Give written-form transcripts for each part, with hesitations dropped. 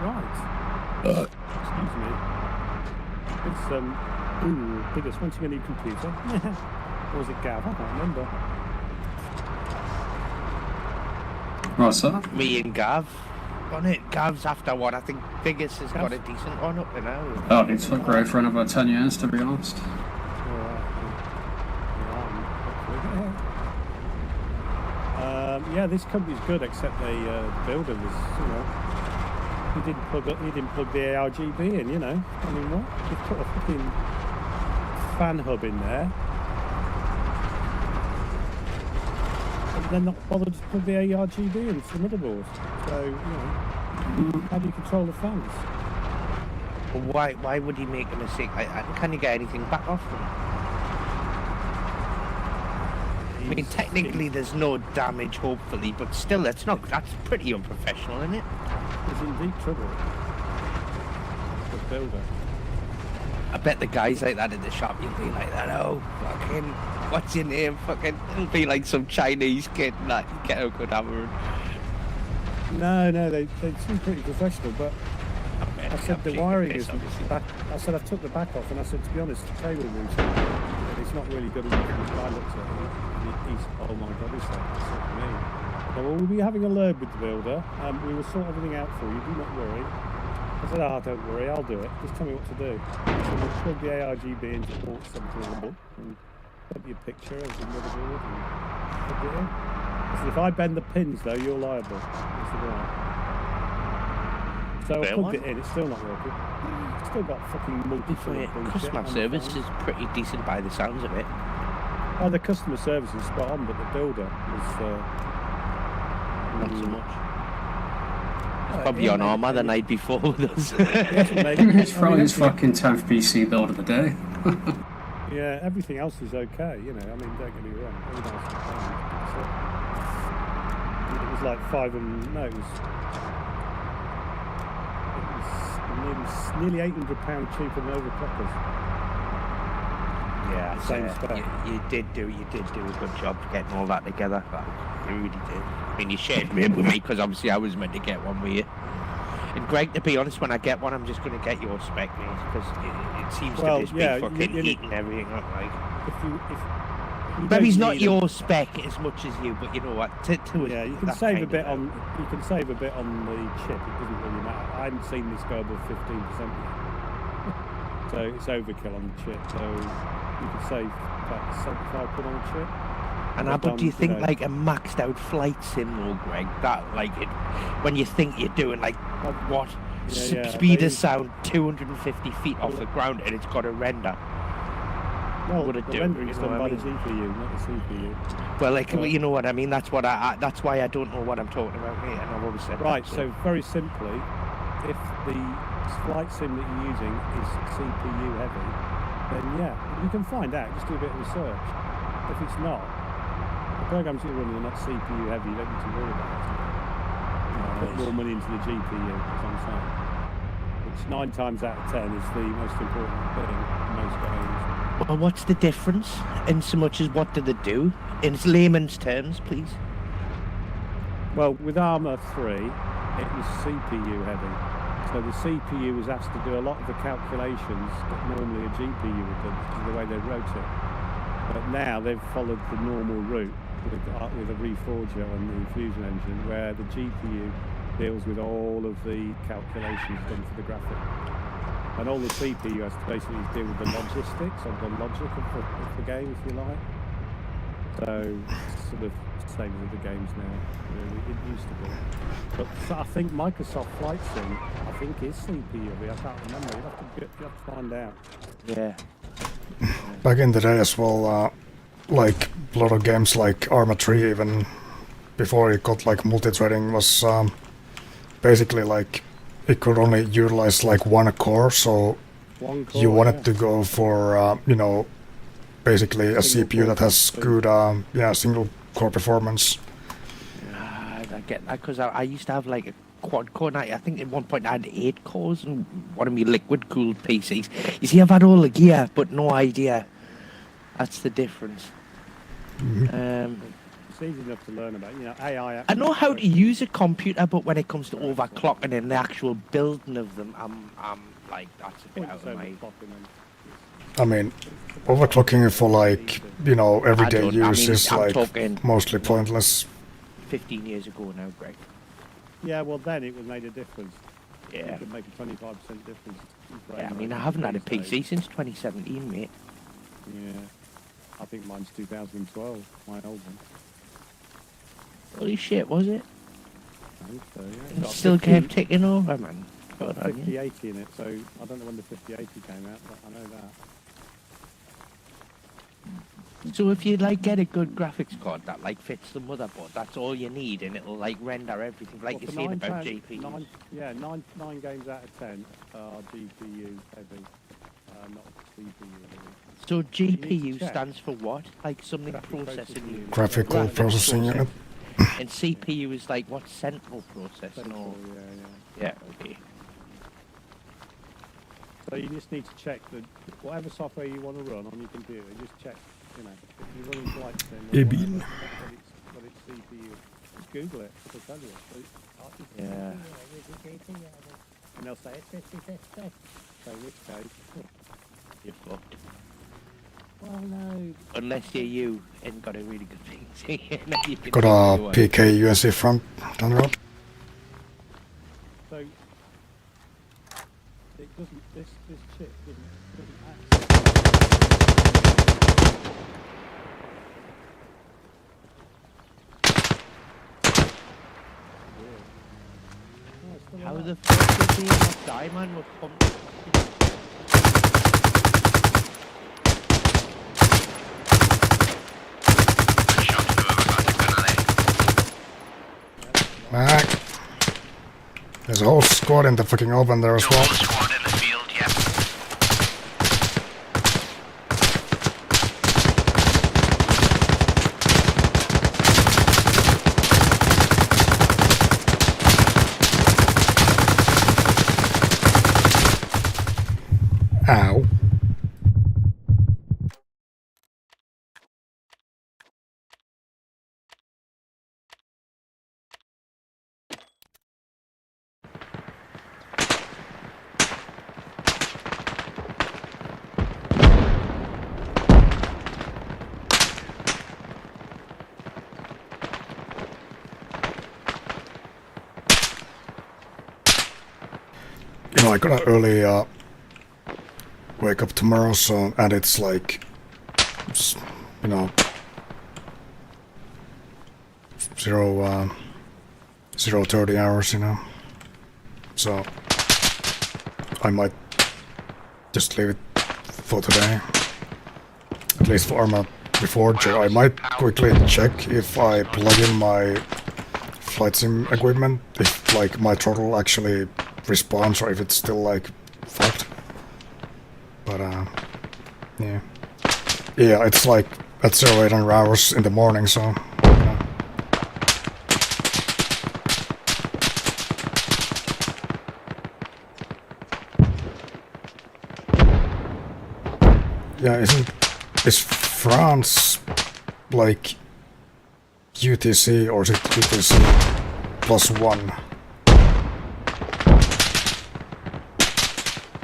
Right. Excuse me. It's biggest wanting a new computer. Or was it Gav? I can't remember. What's that? Me and Gav on it. Gav's after one. I think Biggest has got a decent one up there now. Oh, it's not great for another 10 years, to be honest. Yeah, this company's good, except the builder was, he didn't plug the ARGB in, I mean, what? He put a fucking fan hub in there, and then not bothered to plug the ARGB in to the motherboard. So, how do you control the fans? Well, why would he make a mistake? Can you get anything back off them? I mean, technically there's no damage, hopefully, but still, that's pretty unprofessional, isn't it? He's in deep trouble. The builder. I bet the guys like that in the shop, you'll be like that, oh, fucking, what's your name? Fucking, it'll be like some Chinese kid, like, get a good hammer. No, they seem pretty professional, but I said the wiring isn't back. I said I took the back off, and I said, to be honest, the cable routing, it's not really good enough. I looked at it. Oh my God, is that me? So we'll be having a word with the builder. We will sort everything out for you. Do not worry. I said, don't worry, I'll do it. Just tell me what to do. So we'll plug the ARGB into port 17 and put your picture as the motherboard and plug it in. I said, if I bend the pins though, you're liable. I said, right. So I plugged it in. It's still not working. It's still got fucking multi-point customer service is pretty decent by the sounds of it. Oh, the customer service is spot on, but the builder was not so much. It's probably on Arma the night before with us. It's probably his fucking 10th PC build of the day. Yeah, everything else is okay, I mean, don't get me wrong. Everything else is fine. It was like nearly £800 cheaper than overclockers. Yeah, same spec. You did do a good job getting all that together. You really did. I mean, you shared it with me because obviously I was meant to get one with you. And Greg, to be honest, when I get one, I'm just going to get your spec, mate, because it seems to just be fucking eating everything up. Like, maybe it's not your spec as much as you, but you know what? Yeah, you can save a bit on. You can save a bit on the chip. It doesn't really matter. I haven't seen this go above 15% yet, so it's overkill on the chip. So. You could save about 75 quid on a chip. And but do you think like a maxed out flight sim though, Greg, that like it when you think you're doing like what speed of sound 250 feet off the ground and it's got a render? Well, the rendering's done by the GPU, not the CPU. Well, like you know what I mean. That's what that's why I don't know what I'm talking about, mate. And I've always said right. That, so very simply, if the flight sim that you're using is CPU heavy, then yeah, you can find out. Just do a bit of research. If it's not, the programs you're running are not CPU heavy. You don't need to worry about it. Put more money into the GPU, as I'm saying. Which 9 times out of 10 is the most important thing in most games. Well, what's the difference in so much as what do they do? In layman's terms, please. Well, with Arma 3, it was CPU heavy. So the CPU was asked to do a lot of the calculations that normally a GPU would do, because of the way they wrote it. But now they've followed the normal route with a Reforger on the Fusion engine, where the GPU deals with all of the calculations done for the graphic. And all the CPU has to basically deal with the logistics or the logic of the game, if you like. So it's sort of the same as the games now, really. It used to be. But I think Microsoft Flight Sim, I think is CPU. I can't remember. You have to find out. Yeah. Back in the day as well, like a lot of games like Arma 3, even before it got like multi-threading, was basically like it could only utilize like one core, so you wanted to go for basically a CPU that has good single core performance. I get that because I used to have like a quad core. I think at one point I had 8 cores and one of my liquid cooled PCs. You see, I've had all the gear but no idea. That's the difference. Mm-hmm. easy enough to learn about. You know, AI. I know how to use a computer, but when it comes to overclocking and the actual building of them, I'm like, that's a bit out of my... I mean, overclocking for like, you know, everyday use is I'm like talking mostly pointless. 15 years ago now, Greg. Yeah, well then it would make a difference. Yeah. It could make a 25% difference. Yeah, I mean, I haven't had a PC since 2017, mate. Yeah. I think mine's 2012, my old one. Holy shit, was it? I think so, yeah. It Got a still 50 kept ticking over, man. Got a Good on you. 5080 in it, so I don't know when the 5080 came out, but I know that. So if you like get a good graphics card that like fits the motherboard, that's all you need, and it'll like render everything like Well, you're for saying nine about times- GPUs. nine games out of 10 are GPU heavy, not CPU heavy. So You need to GPU check. stands for what? Like something Graphic processing unit. Graphical Graphics processing unit. And CPU is like what, central processing or... Central, yeah. Yeah, okay. So you just need to check that whatever software you want to run on your computer, just check, you know, if you're running Flight Sim or AB. whatever, what its CPU. Just Google it, it'll tell you. Yeah. And they'll say it's 50/50. So in which case, You're fucked. well no. Unless you're you and got a really good PC. Then you can Got do what a you want. PK UNC front down the road. So it doesn't. This chip doesn't access. How the fuck did they not die, man? With pump? Back. There's a whole squad in the fucking open there as well. Squad in the field, yeah. Ow. You know, I got an early wake up tomorrow, so and it's like, you know, 0:30 hours, you know. So I might just leave it for today. At least for Arma Reforger. I might quickly check if I plug in my flight sim equipment, if like my throttle actually responds or if it's still like fucked. But yeah. Yeah, it's like at 0800 hours in the morning, so you know. Yeah, is France like UTC or is it UTC +1?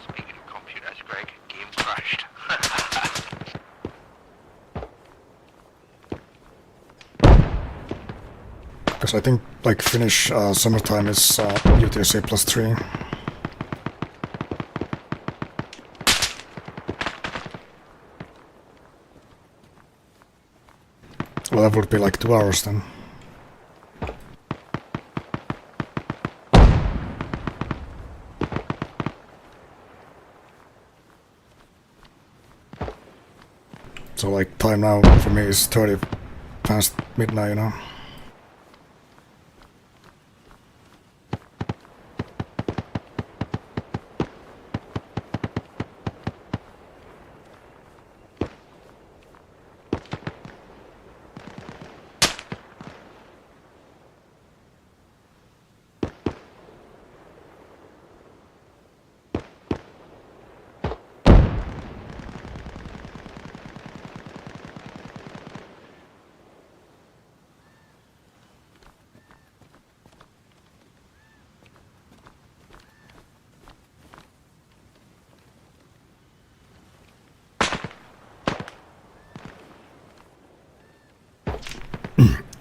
Speaking of computers, Greg, game crashed. Because I think like Finnish summertime is UTC +3. Well, that would be like 2 hours then. So like time now for me is 30 past midnight, you know.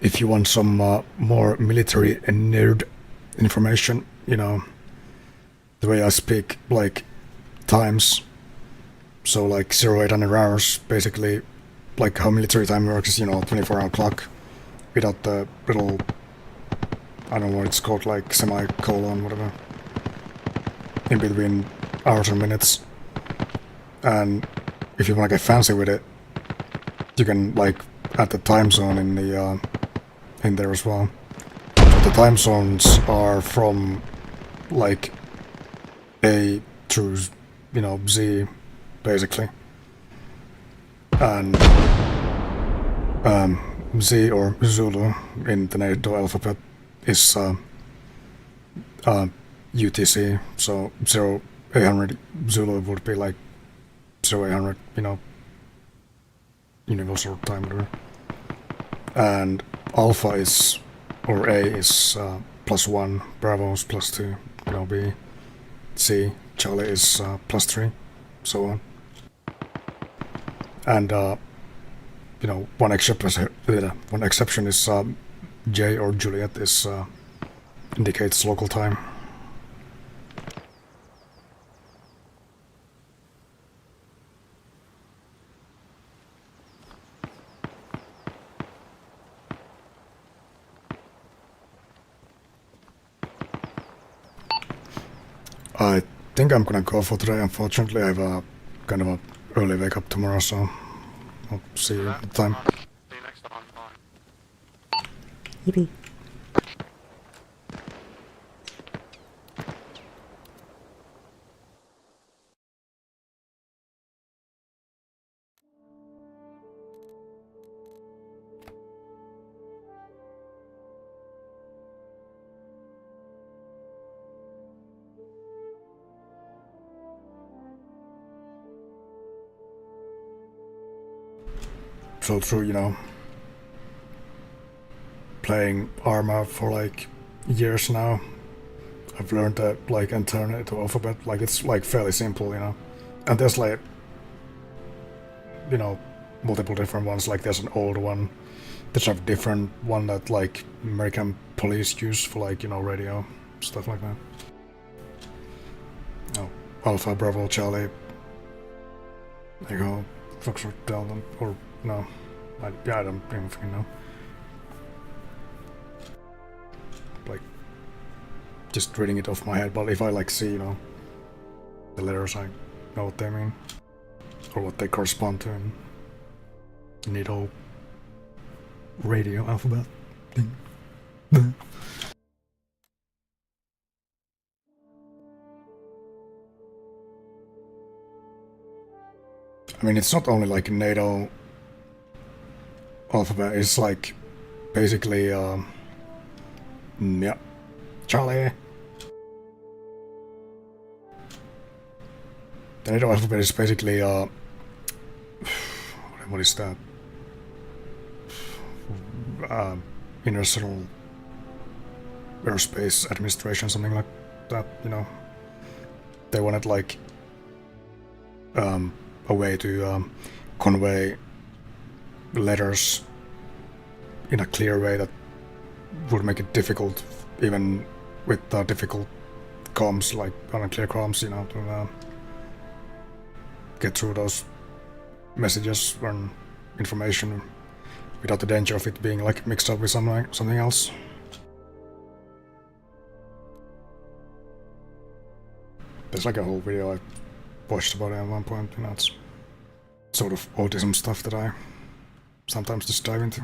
if you want some more military nerd information, you know, the way I speak, like, times, so like 0800 hours, basically, like how military time works is, you know, 24-hour clock, without the little, I don't know what it's called, like semicolon, whatever, in between hours and minutes. And if you want to get fancy with it, you can like add the time zone in the in there as well. So the time zones are from like A through, you know, Z, basically. And Z or Zulu in the NATO alphabet is UTC, so 0800 Zulu would be like 0800, you know, universal time order. And Alpha is, or A is +1, Bravo is +2, you know, B, C, Charlie is +3, so on. And you know, one exception is J or Juliet is indicates local time. I think I'm gonna go for today. Unfortunately, I have a kind of a early wake up tomorrow, so I'll see you at the time. See you next time. Bye. Yippee. So through, you know, playing Arma for like years now, I've learned that like and turn it to alphabet, like it's like fairly simple, you know. And there's like, you know, multiple different ones, like there's an old one, there's a different one that like American police use for like, you know, radio, stuff like that. Oh, Alpha, Bravo, Charlie, Echo, Foxtrot, Delta, or no, I don't even fucking know. Like, just reading it off my head, but if I like see, you know, the letters, I know what they mean, or what they correspond to, and neat old radio alphabet thing. I mean, it's not only like NATO alphabet, it's like basically, yeah, Charlie. The NATO alphabet is basically, what is that? International Aerospace Administration, something like that, you know. They wanted like, a way to convey letters in a clear way that would make it difficult, even with difficult comms, like unclear comms, you know, to get through those messages and information without the danger of it being like mixed up with something else. There's like a whole video I watched about it at one point, you know, it's sort of autism stuff that I sometimes just dive into.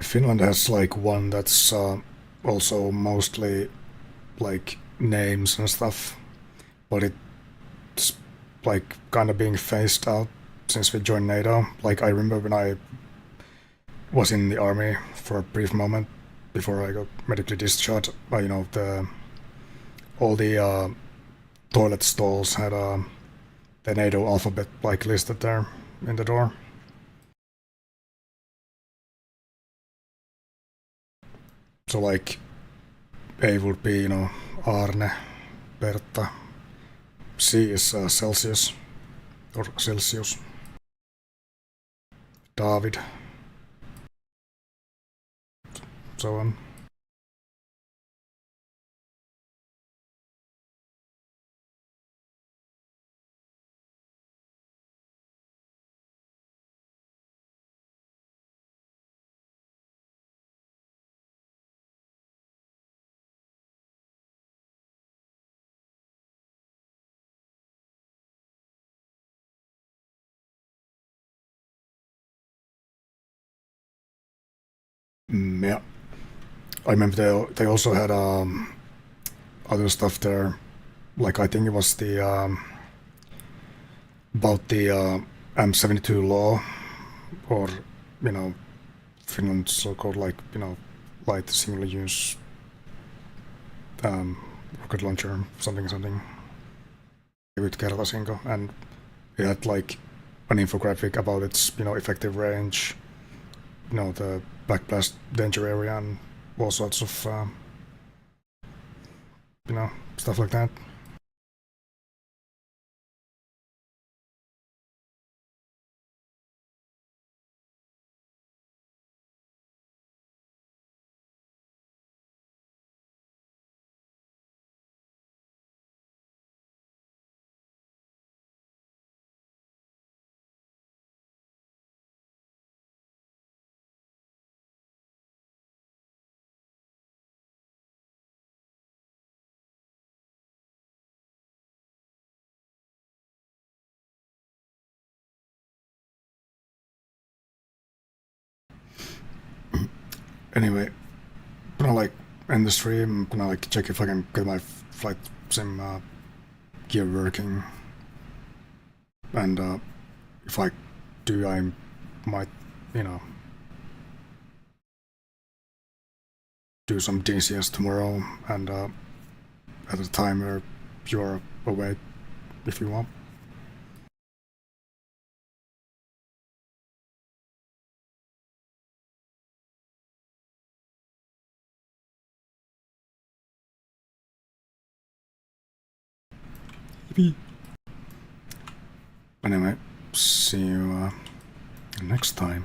Finland has like one that's also mostly like names and stuff, but it's like kind of being phased out since we joined NATO. Like I remember when I was in the army for a brief moment, before I got medically discharged, you know, all the toilet stalls had the NATO alphabet like listed there in the door. So like A would be, you know, Arne, Berta. C is Celsius or Celsius. David. So on. Yeah. I remember they also had other stuff there. Like I think it was the about the M72 law, or you know, Finland's so-called like, you know, light single use rocket launcher, something with Kertasinko, and it had like an infographic about its, you know, effective range, you know, the backblast danger area, and all sorts of you know, stuff like that. Anyway, I'm gonna like end the stream. I'm gonna like check if I can get my flight sim gear working, and if I do, I might, you know, do some DCS tomorrow, and at a time where you're away, if you want. Yippee. Anyway, see you next time.